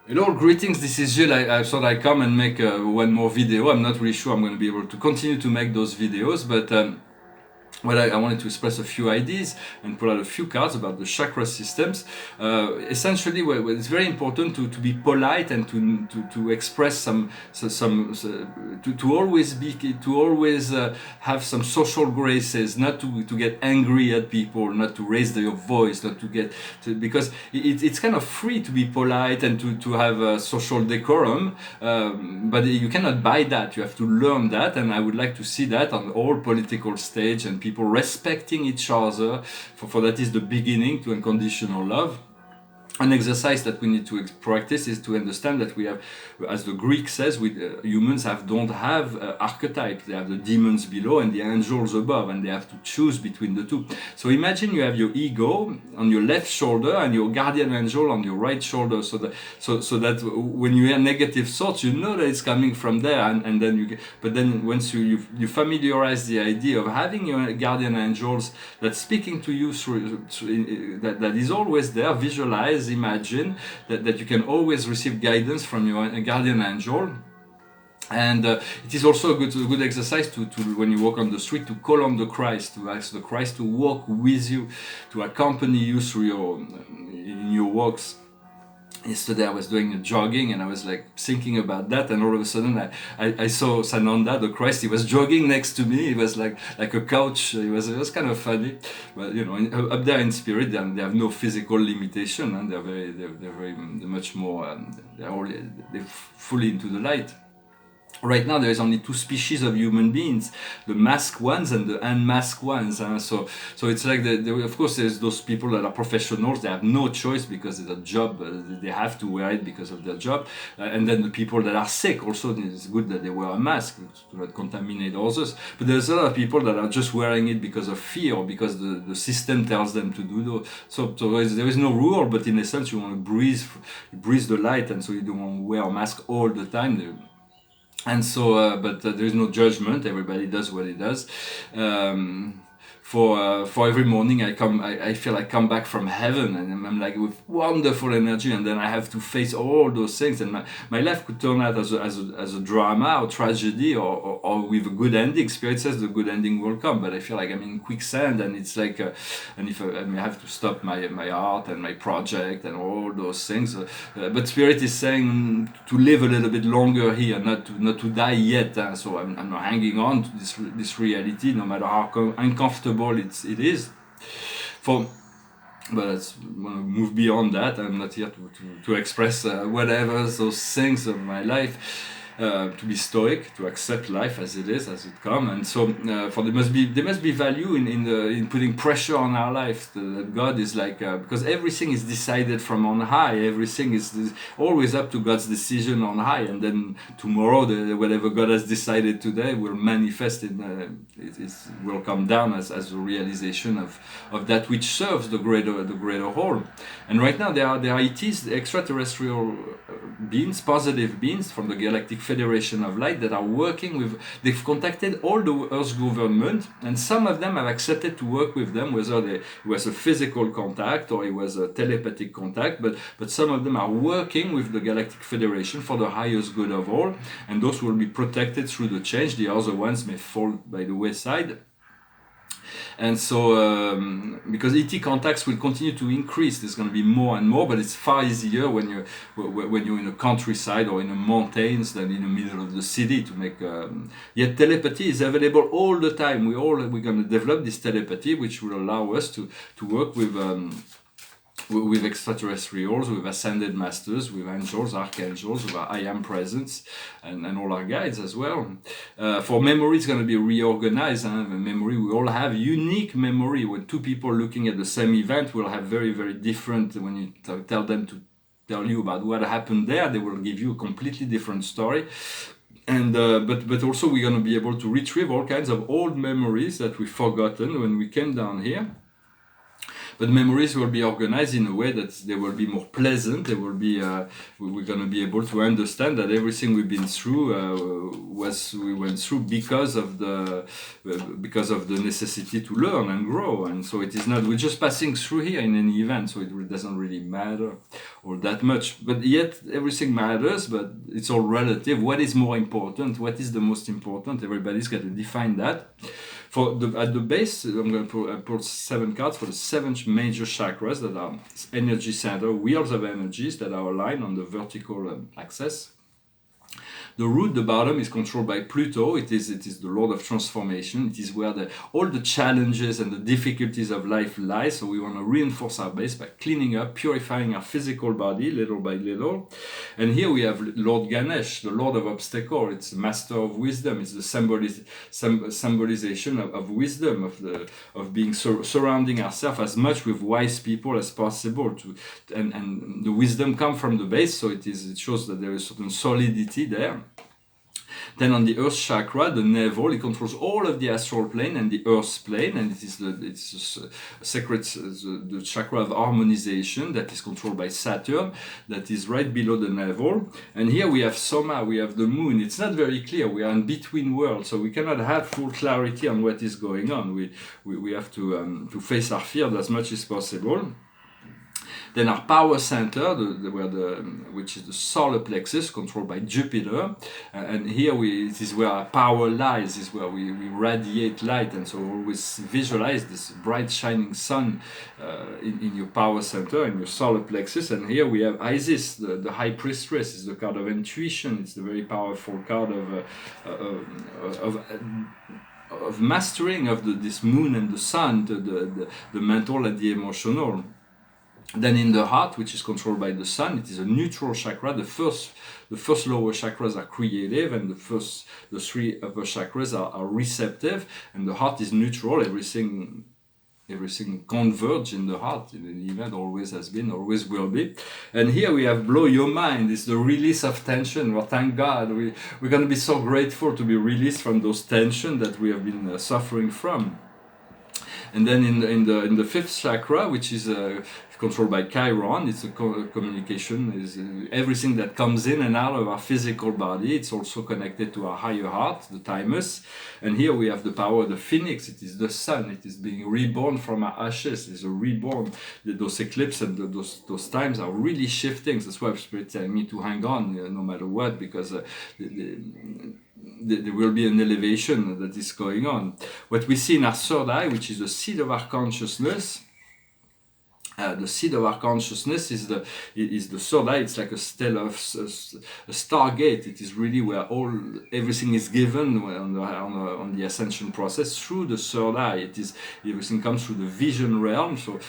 Hello, greetings, this is Gilles. I thought I'd come and make one more video. I'm not really sure I'm going to be able to continue to make those videos, but well, I wanted to express a few ideas and pull out a few cards about the chakra systems. Essentially, it's very important to be polite and to express to always have some social graces, not to get angry at people, not to raise your voice, not to get because it's kind of free to be polite and to have a social decorum, but you cannot buy that. You have to learn that, and I would like to see that on all political stage and people respecting each other, for that is the beginning to unconditional love. An exercise that we need to practice is to understand that we have, as the Greek says, humans don't have archetypes. They have the demons below and the angels above, and they have to choose between the two. So imagine you have your ego on your left shoulder and your guardian angel on your right shoulder, so that when you hear negative thoughts, you know that it's coming from there, and then but then once you familiarize the idea of having your guardian angels that's speaking to you that is always there, visualize, imagine that you can always receive guidance from your guardian angel. And it is also a good exercise to when you walk on the street, to call on the Christ, to ask the Christ to walk with you, to accompany you through in your walks. Yesterday I was doing jogging and I was like thinking about that, and all of a sudden I saw Sananda, the Christ. He was jogging next to me. He was like a couch. It was kind of funny, but you know, up there in spirit, they have no physical limitation, and they're very much more. They're fully into the light. Right now, there is only two species of human beings: the masked ones and the unmasked ones. So it's like of course, there's those people that are professionals. They have no choice because it's a job. They have to wear it because of their job. And then the people that are sick, also, it's good that they wear a mask to not contaminate others. But there's a lot of people that are just wearing it because of fear, or because the system tells them to do so. There is no rule, but in essence, you want to breathe the light, and so you don't want to wear a mask all the time. And so, but there is no judgment. Everybody does what he does. For every morning I feel I come back from heaven, and I'm like with wonderful energy, and then I have to face all those things, and my life could turn out as a drama or tragedy, or with a good ending. Spirit says the good ending will come, but I feel like I'm in quicksand, and it's like and if I have to stop my art and my project and all those things, but Spirit is saying to live a little bit longer here, not to die yet. So I'm hanging on to this reality, no matter how uncomfortable it is. But let's move beyond that. I'm not here to express whatever those things of my life. To be stoic, to accept life as it is, as it comes, and so there must be value in putting pressure on our life. That God is like because everything is decided from on high. Everything is always up to God's decision on high, and then tomorrow whatever God has decided today will manifest will come down as a realization of that which serves the greater whole. And right now there are ETs, the extraterrestrial beings, positive beings from the Galactic Federation of Light, that are working with. They've contacted all the Earth's government, and some of them have accepted to work with them, whether it was a physical contact or it was a telepathic contact. But some of them are working with the Galactic Federation for the highest good of all, and those will be protected through the change. The other ones may fall by the wayside. And so, because ET contacts will continue to increase, there's going to be more and more, but it's far easier when you're in a countryside or in the mountains than in the middle of the city to make. Yet telepathy is available all the time. We're going to develop this telepathy, which will allow us to work with extraterrestrials, with ascended masters, with angels, archangels, with our I am presence, and all our guides as well. For memory, it's going to be reorganized. Memory, we all have unique memory. When two people looking at the same event will have very, very different. When you tell them to tell you about what happened there, they will give you a completely different story. And but also we're going to be able to retrieve all kinds of old memories that we've forgotten when we came down here. But memories will be organized in a way that they will be more pleasant. They will be we're going to be able to understand that everything we've been through we went through because of the necessity to learn and grow. And so it is not, we're just passing through here in any event, so it doesn't really matter or that much. But yet everything matters, but it's all relative. What is more important? What is the most important? Everybody's got to define that. At the base, I'm going to put 7 cards for the 7 major chakras that are energy center, wheels of energies that are aligned on the vertical axis. The root, the bottom, is controlled by Pluto. It is the Lord of transformation. It is where all the challenges and the difficulties of life lie. So we want to reinforce our base by cleaning up, purifying our physical body little by little. And here we have Lord Ganesh, the Lord of obstacle. It's the master of wisdom. It's the symbolization of wisdom, of being surrounding ourselves as much with wise people as possible. And the wisdom comes from the base, so it shows that there is certain solidity there. Then on the Earth chakra, the navel, it controls all of the astral plane and the Earth plane, and it's the chakra of harmonization that is controlled by Saturn, that is right below the navel. And here we have Soma, we have the moon. It's not very clear. We are in between worlds, so we cannot have full clarity on what is going on. We have to face our fear as much as possible. Then our power center, which is the solar plexus, controlled by Jupiter, and here it is where our power lies. Is where we radiate light, and so always visualize this bright shining sun in your power center, in your solar plexus. And here we have Isis, the high priestess. Is the card of intuition. It's the very powerful card of mastering of this moon and the sun, the mental and the emotional. Then in the heart, which is controlled by the sun, it is a neutral chakra. The first lower chakras are creative, and the 3 upper chakras are receptive, and the heart is neutral. Everything converges in the heart. In the event, always has been, always will be. And here we have blow your mind. It's the release of tension. Well, thank God, we're going to be so grateful to be released from those tensions that we have been suffering from. And then in the 5th chakra, which is controlled by Chiron, it's a communication, is everything that comes in and out of our physical body. It's also connected to our higher heart, the thymus. And here we have the power of the phoenix. It is the sun. It is being reborn from our ashes. It's a reborn. Those eclipses and those times are really shifting. That's why Spirit telling me to hang on, no matter what, because there will be an elevation that is going on. What we see in our 3rd eye, which is the seed of our consciousness, the seed of our consciousness is the 3rd eye. It's like a stargate. It is really where everything is given on the ascension process through the 3rd eye. Everything comes through the vision realm. So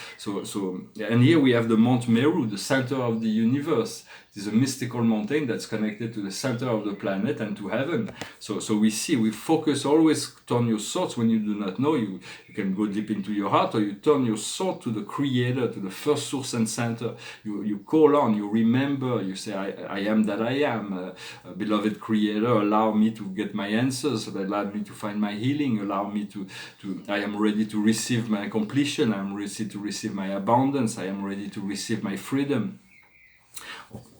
and here we have the Mount Meru, the center of the universe. It is a mystical mountain that's connected to the center of the planet and to heaven. So we focus, always turn your thoughts when you do not know. You can go deep into your heart, or you turn your thought to the Creator, to the first source and center. You call on, you remember, you say, I am that I am. Beloved Creator, allow me to get my answers, allow me to find my healing, allow me I am ready to receive my completion, I am ready to receive my abundance, I am ready to receive my freedom.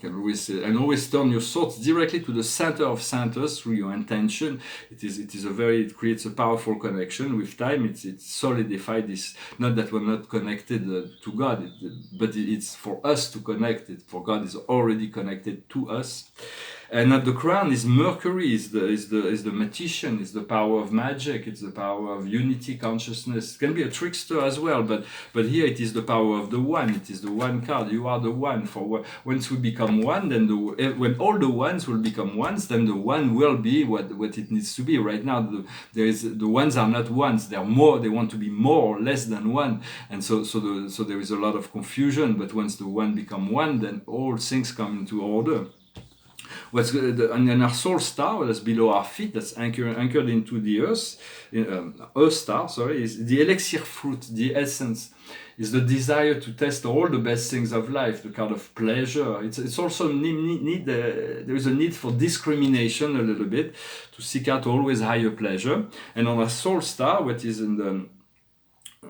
Always turn your thoughts directly to the center of centers through your intention. It creates a powerful connection. With time, it's solidified. This, not that we're not connected to God, but it's for us to connect it. For God is already connected to us. And at the crown is Mercury, is the magician, is the power of magic, it's the power of unity, consciousness. It can be a trickster as well, but here it is the power of the one. It is the one card. You are the one. Once we become one, then when all the ones will become ones, then the one will be what it needs to be. Right now, the ones are not ones. They are more. They want to be more or less than one, and so there is a lot of confusion. But once the one become one, then all things come into order. And our soul star, that's below our feet, that's anchored into the earth, earth star, is the elixir fruit, the essence, is the desire to test all the best things of life, the kind of pleasure. It's also there is a need for discrimination a little bit, to seek out always higher pleasure. And on our soul star, what is in the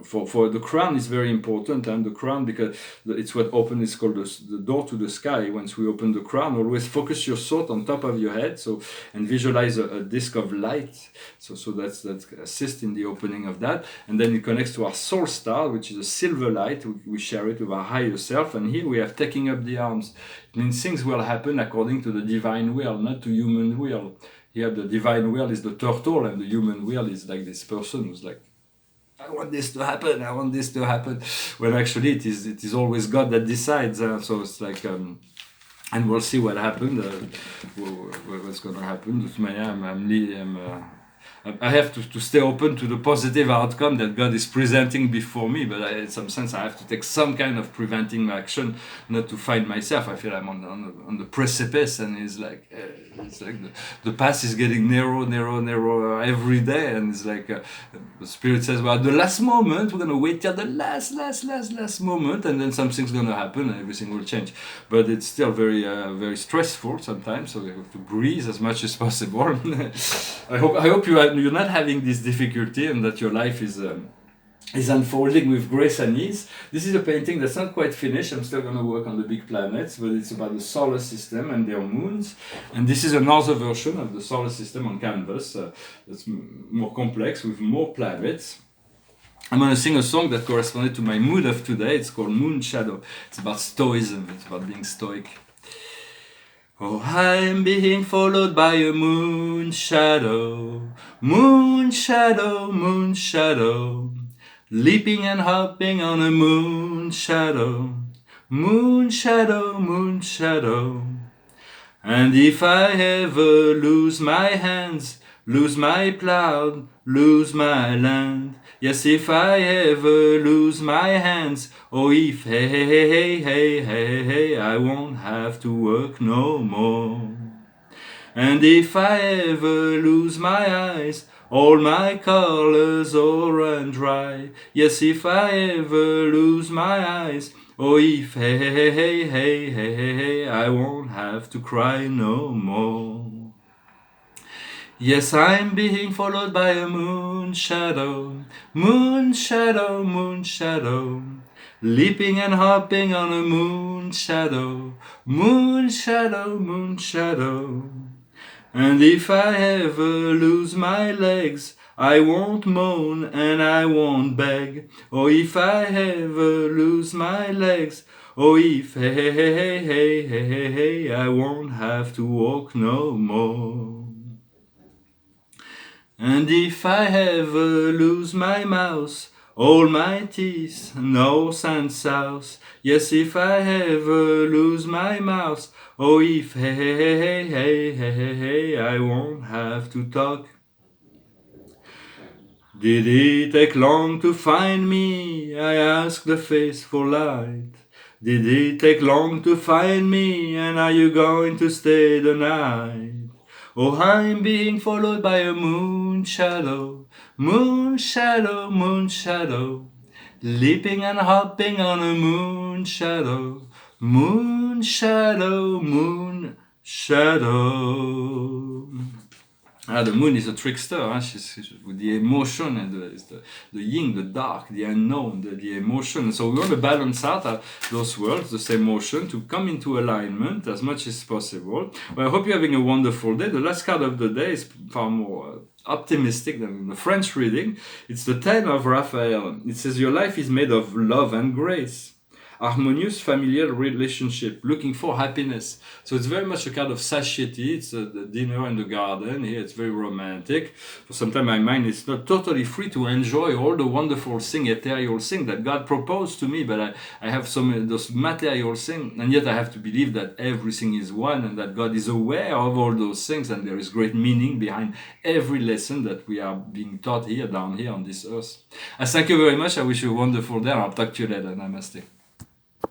for the crown is very important, and the crown, because it's what open is called the door to the sky. Once we open the crown, always focus your thought on top of your head, so, and visualize a disc of light, so that's assist in the opening of that, and then it connects to our soul star, which is a silver light. We share it with our higher self, and here we have taking up the arms. It means things will happen according to the divine will, not to human will. Here the divine will is the turtle, and the human will is like this person who's like, I want this to happen, I want this to happen. When actually it is always God that decides. So it's like, and we'll see what happened, what's going to happen. I have to stay open to the positive outcome that God is presenting before me, but in some sense I have to take some kind of preventing action, not to find myself. I feel I'm on the precipice, and it's like the path is getting narrow every day, and it's like the Spirit says, well, at the last moment we're gonna wait till the last moment, and then something's gonna happen and everything will change. But it's still very stressful sometimes, so we have to breathe as much as possible. I hope you're not having this difficulty, and that your life is unfolding with grace and ease. This is a painting that's not quite finished. I'm still going to work on the big planets, but it's about the solar system and their moons. And this is another version of the solar system on canvas that's more complex with more planets. I'm going to sing a song that corresponded to my mood of today. It's called Moon Shadow. It's about stoicism. It's about being stoic. Oh, I'm being followed by a moon shadow, moon shadow, moon shadow, leaping and hopping on a moon shadow, moon shadow, moon shadow. And if I ever lose my hands, lose my plow, lose my land, yes, if I ever lose my hands, oh, if hey, I won't have to work no more. And if I ever lose my eyes, all my colors all run dry, yes, if I ever lose my eyes, oh, if hey, I won't have to cry no more. Yes, I'm being followed by a moon shadow, moon shadow, moon shadow, leaping and hopping on a moon shadow, moon shadow, moon shadow. And if I ever lose my legs, I won't moan and I won't beg. Oh, if I ever lose my legs, oh, if hey, I won't have to walk no more. And if I ever lose my mouse, all my teeth, north and south, yes, if I ever lose my mouse, oh, if hey, I won't have to talk. Did it take long to find me? I asked the faithful light. Did it take long to find me? And are you going to stay the night? Oh, I'm being followed by a moon shadow, moon shadow, moon shadow, leaping and hopping on a moon shadow, moon shadow, moon shadow. The moon is a trickster. She's with the emotion, and the yin, the dark, the unknown, the emotion. So we want to balance out those worlds, the same motion, to come into alignment as much as possible. Well, I hope you're having a wonderful day. The last card of the day is far more optimistic than the French reading. It's the 10 of Raphael. It says, your life is made of love and grace. Harmonious familial relationship, looking for happiness. So it's very much a kind of satiety. It's the dinner in the garden. Here it's very romantic. For some time my mind is not totally free to enjoy all the wonderful things, ethereal things that God proposed to me, but I have some those material things, and yet I have to believe that everything is one, and that God is aware of all those things, and there is great meaning behind every lesson that we are being taught here, down here on this earth. I thank you very much. I wish you a wonderful day, and I'll talk to you later. Namaste.